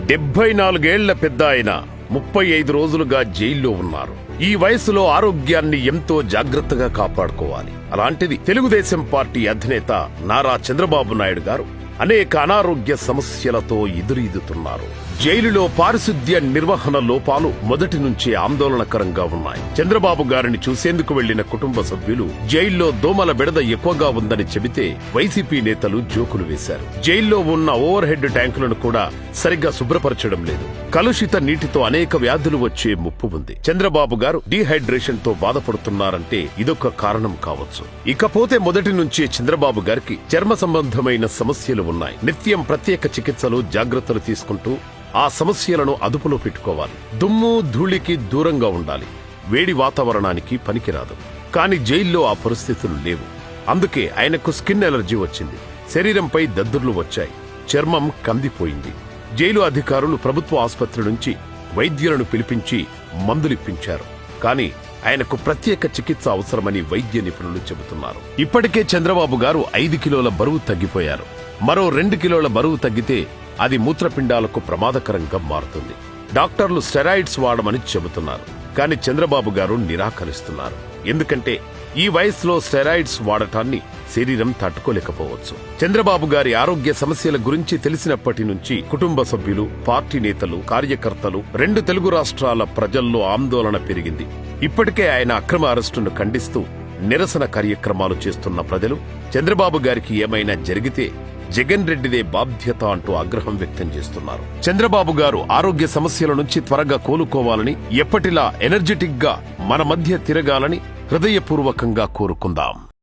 74 ఏళ్ల పెద్ద ఆయన 35 రోజులుగా జైల్లో ఉన్నారు. ఈ వయసులో ఆరోగ్యాన్ని ఎంతో జాగ్రత్తగా కాపాడుకోవాలి. అలాంటిది తెలుగుదేశం పార్టీ అధినేత నారా చంద్రబాబు నాయుడు గారు అనేక అనారోగ్య సమస్యలతో ఎదురీదుతున్నారు. జైలులో పారిశుద్ధ్య నిర్వహణ లోపాలు మొదటి నుంచే ఆందోళనకరంగా ఉన్నాయి. చంద్రబాబు గారిని చూసేందుకు వెళ్లిన కుటుంబ సభ్యులు జైల్లో దోమల బెడద ఎక్కువగా ఉందని చెబితే వైసీపీ నేతలు జోకులు వేశారు. జైల్లో ఉన్న ఓవర్ హెడ్ ట్యాంకులను కూడా సరిగ్గా శుభ్రపరచడం లేదు. కలుషిత నీటితో అనేక వ్యాధులు వచ్చే ముప్పు ఉంది. చంద్రబాబు గారు డీహైడ్రేషన్ తో బాధపడుతున్నారంటే ఇదొక కారణం కావచ్చు. ఇకపోతే మొదటి నుంచే చంద్రబాబు గారికి చర్మ సంబంధమైన సమస్యలు ఉన్నాయి. నిత్యం ప్రత్యేక చికిత్సలు జాగ్రత్తలు తీసుకుంటూ ఆ సమస్యలను అదుపులో పెట్టుకోవాలి. దుమ్ము ధూళికి దూరంగా ఉండాలి. వేడి వాతావరణానికి పనికిరాదు. కాని జైల్లో ఆ పరిస్థితులు లేవు. అందుకే ఆయనకు స్కిన్ ఎలర్జీ వచ్చింది. శరీరంపై దద్దుర్లు వచ్చాయి. చర్మం కందిపోయింది. జైలు అధికారులు ప్రభుత్వ ఆసుపత్రి నుంచి వైద్యులను పిలిపించి మందులిప్పించారు. కాని ఆయనకు ప్రత్యేక చికిత్స అవసరమని వైద్య నిపుణులు చెబుతున్నారు. ఇప్పటికే చంద్రబాబు గారు 5 కిలోల బరువు తగ్గిపోయారు. మరో 2 కిలోల బరువు తగ్గితే అది మూత్రపిండాలకు ప్రమాదకరంగా మారుతుంది. డాక్టర్లు స్టెరాయిడ్స్ వాడమని చెబుతున్నారు. కానీ చంద్రబాబు గారు నిరాకరిస్తున్నారు. ఎందుకంటే ఈ వయసులో స్టెరాయిడ్స్ వాడటాన్ని శరీరం తట్టుకోలేకపోవచ్చు. చంద్రబాబు గారి ఆరోగ్య సమస్యల గురించి తెలిసినప్పటి నుంచి కుటుంబ సభ్యులు, పార్టీ నేతలు, కార్యకర్తలు, 2 తెలుగు రాష్ట్రాల ప్రజల్లో ఆందోళన పెరిగింది. ఇప్పటికే ఆయన అక్రమ అరెస్టును ఖండిస్తూ నిరసన కార్యక్రమాలు చేస్తున్న ప్రజలు చంద్రబాబు గారికి ఏమైనా జరిగితే జగన్ రెడ్డిదే బాధ్యత అంటూ ఆగ్రహం వ్యక్తం చేస్తున్నారు. చంద్రబాబు గారు ఆరోగ్య సమస్యల నుంచి త్వరగా కోలుకోవాలని, ఎప్పటిలా ఎనర్జెటిక్ గా మన మధ్య తిరగాలని హృదయపూర్వకంగా కోరుకుందాం.